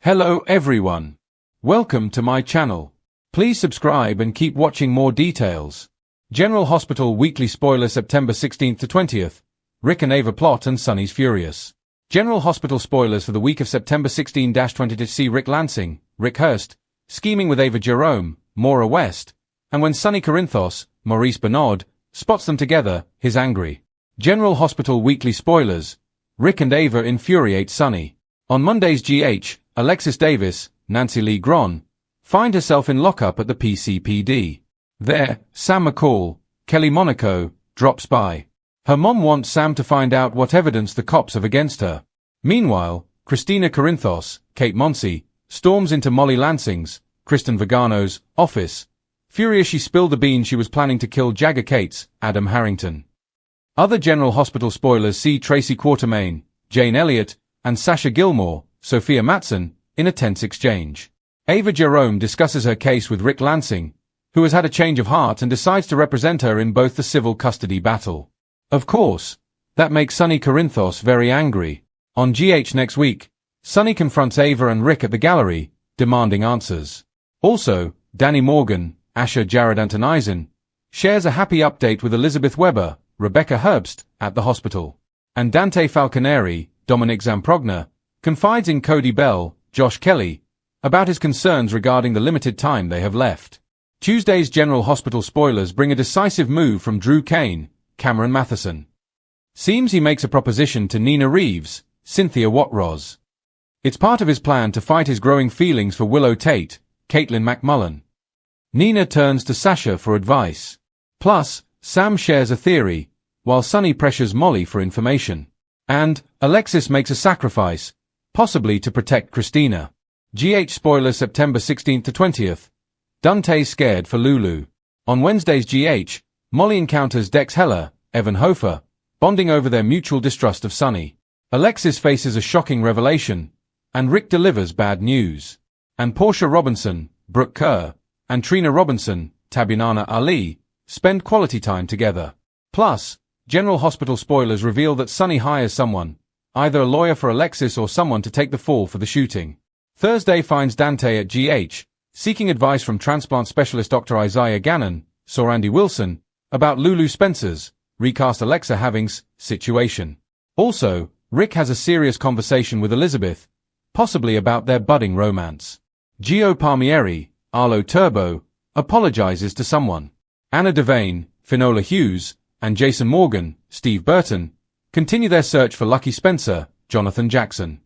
Hello everyone. Welcome to my channel. Please subscribe and keep watching more details. General Hospital Weekly Spoiler September 16th to 20th. Rick and Ava plot and Sonny's furious. General Hospital spoilers for the week of September 16-20 to see Rick Lansing, Rick Hurst, scheming with Ava Jerome, Maura West, and when Sonny Corinthos, Maurice Bernard, spots them together, he's angry. General Hospital Weekly spoilers. Rick and Ava infuriate Sonny. On Monday's GH, Alexis Davis, Nancy Lee Gron, find herself in lockup at the PCPD. There, Sam McCall, Kelly Monaco, drops by. Her mom wants Sam to find out what evidence the cops have against her. Meanwhile, Christina Corinthos, Kate Monsey, storms into Molly Lansing's, Kristen Vigano's, office. Furious she spilled the beans she was planning to kill Jagger Cates, Adam Harrington. Other General Hospital spoilers see Tracy Quartermain, Jane Elliott, and Sasha Gilmore, Sophia Matson, in a tense exchange. Ava Jerome discusses her case with Rick Lansing, who has had a change of heart and decides to represent her in both the civil custody battle. Of course, that makes Sonny Corinthos very angry. On GH next week, Sonny confronts Ava and Rick at the gallery, demanding answers. Also, Danny Morgan, Asher Jared Antonizin, shares a happy update with Elizabeth Weber, Rebecca Herbst, at the hospital. And Dante Falconeri, Dominic Zamprogna, confides in Cody Bell, Josh Kelly, about his concerns regarding the limited time they have left. Tuesday's General Hospital spoilers bring a decisive move from Drew Kane, Cameron Matheson. Seems he makes a proposition to Nina Reeves, Cynthia Watt-Ross. It's part of his plan to fight his growing feelings for Willow Tate, Caitlin McMullen. Nina turns to Sasha for advice. Plus, Sam shares a theory, while Sonny pressures Molly for information. And, Alexis makes a sacrifice, possibly to protect Christina. GH spoiler September 16th to 20th. Dante's scared for Lulu. On Wednesday's GH, Molly encounters Dex Heller, Evan Hofer, bonding over their mutual distrust of Sonny. Alexis faces a shocking revelation, and Rick delivers bad news. And Portia Robinson, Brooke Kerr, and Trina Robinson, Tabinana Ali, spend quality time together. Plus, General Hospital spoilers reveal that Sonny hires someone, either a lawyer for Alexis or someone to take the fall for the shooting. Thursday finds Dante at GH, seeking advice from transplant specialist Dr. Isaiah Gannon, Sorandi Wilson, about Lulu Spencer's, recast Alexa Having's, situation. Also, Rick has a serious conversation with Elizabeth, possibly about their budding romance. Gio Palmieri, Arlo Turbo, apologizes to someone. Anna Devane, Finola Hughes, and Jason Morgan, Steve Burton, continue their search for Lucky Spencer, Jonathan Jackson.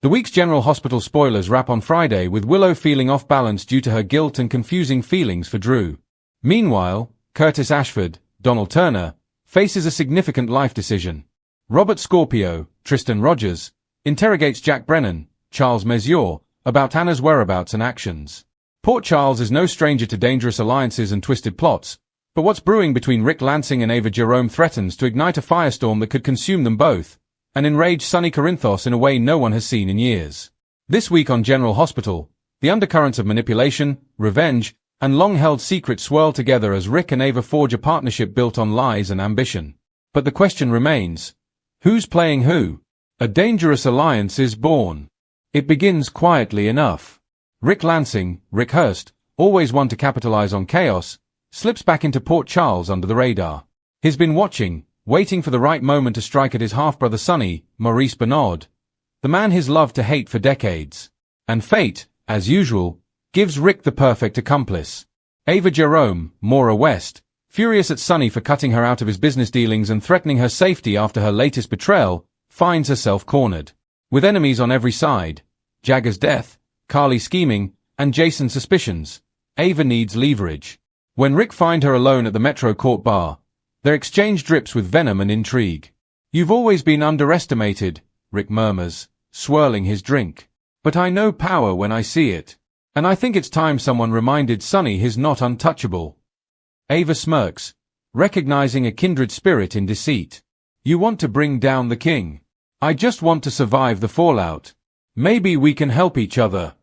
The week's General Hospital spoilers wrap on Friday with Willow feeling off balance due to her guilt and confusing feelings for Drew. Meanwhile, Curtis Ashford, Donald Turner, faces a significant life decision. Robert Scorpio, Tristan Rogers, interrogates Jack Brennan, Charles Messier, about Anna's whereabouts and actions. Port Charles is no stranger to dangerous alliances and twisted plots, but what's brewing between Rick Lansing and Ava Jerome threatens to ignite a firestorm that could consume them both, and enrage Sonny Corinthos in a way no one has seen in years. This week on General Hospital, the undercurrents of manipulation, revenge, and long-held secrets swirl together as Rick and Ava forge a partnership built on lies and ambition. But the question remains, who's playing who? A dangerous alliance is born. It begins quietly enough. Rick Lansing, Rick Hurst, always one to capitalize on chaos, slips back into Port Charles under the radar. He's been watching, waiting for the right moment to strike at his half-brother Sonny, Maurice Bernard, the man he's loved to hate for decades. And fate, as usual, gives Rick the perfect accomplice. Ava Jerome, Maura West, furious at Sonny for cutting her out of his business dealings and threatening her safety after her latest betrayal, finds herself cornered. With enemies on every side, Jagger's death, Carly scheming, and Jason's suspicions, Ava needs leverage. When Rick finds her alone at the Metro Court bar, their exchange drips with venom and intrigue. "You've always been underestimated," Rick murmurs, swirling his drink. "But I know power when I see it. And I think it's time someone reminded Sonny he's not untouchable." Ava smirks, recognizing a kindred spirit in deceit. "You want to bring down the king. I just want to survive the fallout. Maybe we can help each other."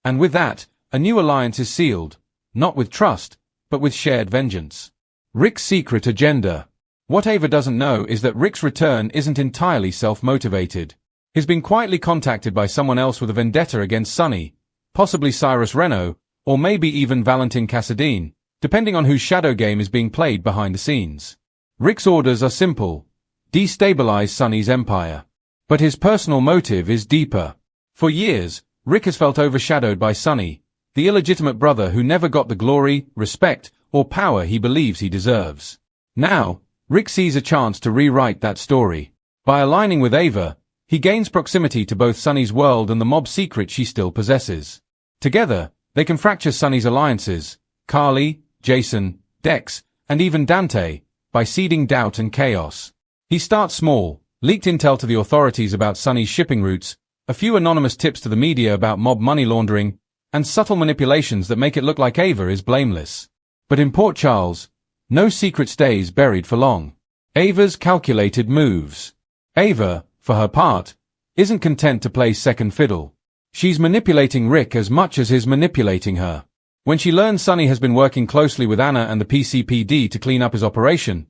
And with that, a new alliance is sealed, not with trust, but with shared vengeance. Rick's secret agenda. What Ava doesn't know is that Rick's return isn't entirely self-motivated. He's been quietly contacted by someone else with a vendetta against Sonny, possibly Cyrus Reno, or maybe even Valentin Cassadine, depending on whose shadow game is being played behind the scenes. Rick's orders are simple: destabilize Sonny's empire. But his personal motive is deeper. For years, Rick has felt overshadowed by Sonny, the illegitimate brother who never got the glory, respect, or power he believes he deserves. Now, Rick sees a chance to rewrite that story. By aligning with Ava, he gains proximity to both Sonny's world and the mob secret she still possesses. Together, they can fracture Sonny's alliances, Carly, Jason, Dex, and even Dante, by seeding doubt and chaos. He starts small: leaked intel to the authorities about Sonny's shipping routes, a few anonymous tips to the media about mob money laundering, and subtle manipulations that make it look like Ava is blameless. But in Port Charles, no secret stays buried for long. Ava's calculated moves. Ava, for her part, isn't content to play second fiddle. She's manipulating Rick as much as he's manipulating her. When she learns Sonny has been working closely with Anna and the PCPD to clean up his operation,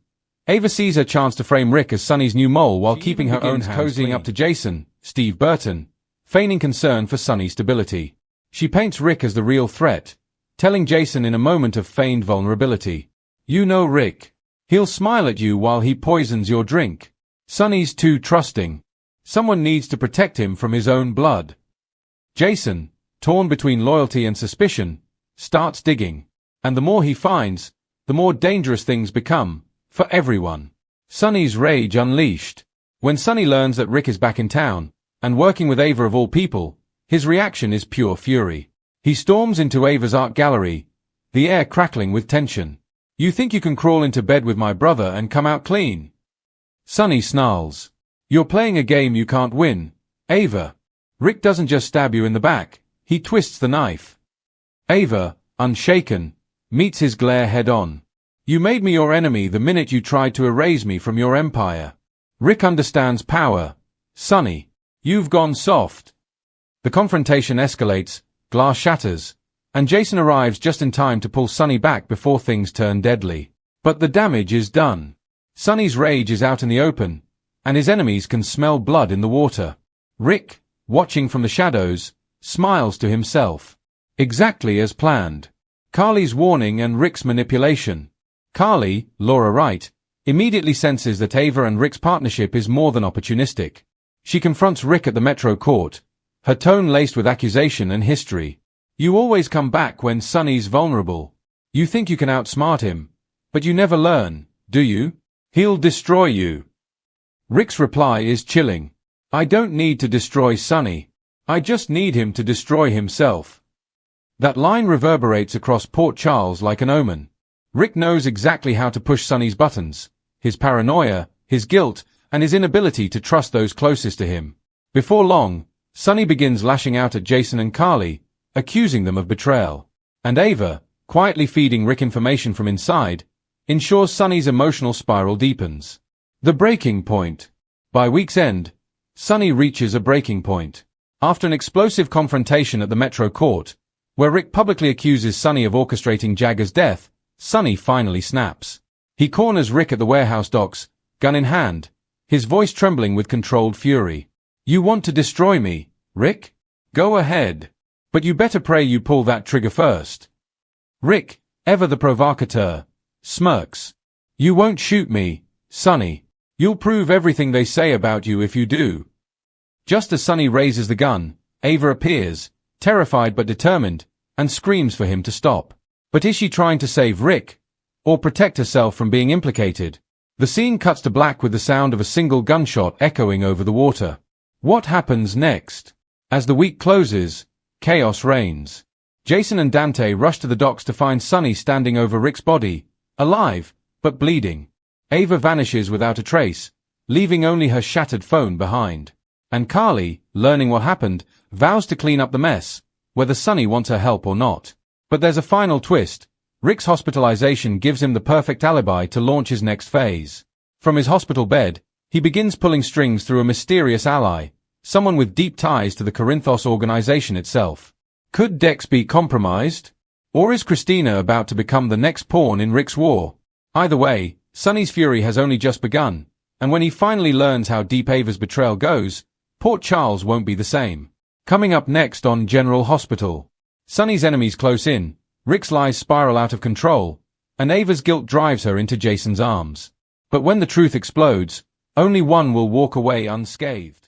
Ava sees her chance to frame Rick as Sonny's new mole while keeping her own cozying up to Jason, Steve Burton, feigning concern for Sonny's stability. She paints Rick as the real threat, telling Jason in a moment of feigned vulnerability, "You know Rick. He'll smile at you while he poisons your drink. Sonny's too trusting. Someone needs to protect him from his own blood." Jason, torn between loyalty and suspicion, starts digging. And the more he finds, the more dangerous things become, for everyone. Sonny's rage unleashed. When Sonny learns that Rick is back in town, and working with Ava of all people, his reaction is pure fury. He storms into Ava's art gallery, the air crackling with tension. "You think you can crawl into bed with my brother and come out clean?" Sonny snarls. "You're playing a game you can't win, Ava." Rick doesn't just stab you in the back, he twists the knife. Ava, unshaken, meets his glare head-on. "You made me your enemy the minute you tried to erase me from your empire." Rick understands power. "Sonny, you've gone soft." The confrontation escalates, glass shatters, and Jason arrives just in time to pull Sonny back before things turn deadly. But the damage is done. Sonny's rage is out in the open, and his enemies can smell blood in the water. Rick, watching from the shadows, smiles to himself. Exactly as planned. Carly's warning and Rick's manipulation. Carly, Laura Wright, immediately senses that Ava and Rick's partnership is more than opportunistic. She confronts Rick at the Metro Court, her tone laced with accusation and history. "You always come back when Sonny's vulnerable. You think you can outsmart him, but you never learn, do you? He'll destroy you." Rick's reply is chilling. "I don't need to destroy Sonny. I just need him to destroy himself." That line reverberates across Port Charles like an omen. Rick knows exactly how to push Sonny's buttons: his paranoia, his guilt, and his inability to trust those closest to him. Before long, Sonny begins lashing out at Jason and Carly, accusing them of betrayal. And Ava, quietly feeding Rick information from inside, ensures Sonny's emotional spiral deepens. The breaking point. By week's end, Sonny reaches a breaking point. After an explosive confrontation at the Metro Court, where Rick publicly accuses Sonny of orchestrating Jagger's death, Sonny finally snaps. He corners Rick at the warehouse docks, gun in hand, his voice trembling with controlled fury. "You want to destroy me, Rick? Go ahead. But you better pray you pull that trigger first." Rick, ever the provocateur, smirks. "You won't shoot me, Sonny. You'll prove everything they say about you if you do." Just as Sonny raises the gun, Ava appears, terrified but determined, and screams for him to stop. But is she trying to save Rick, or protect herself from being implicated? The scene cuts to black with the sound of a single gunshot echoing over the water. What happens next? As the week closes, chaos reigns. Jason and Dante rush to the docks to find Sonny standing over Rick's body, alive, but bleeding. Ava vanishes without a trace, leaving only her shattered phone behind. And Carly, learning what happened, vows to clean up the mess, whether Sonny wants her help or not. But there's a final twist. Rick's hospitalization gives him the perfect alibi to launch his next phase. From his hospital bed, he begins pulling strings through a mysterious ally, someone with deep ties to the Corinthos organization itself. Could Dex be compromised? Or is Christina about to become the next pawn in Rick's war? Either way, Sonny's fury has only just begun, and when he finally learns how deep Ava's betrayal goes, Port Charles won't be the same. Coming up next on General Hospital. Sonny's enemies close in, Rick's lies spiral out of control, and Ava's guilt drives her into Jason's arms. But when the truth explodes, only one will walk away unscathed.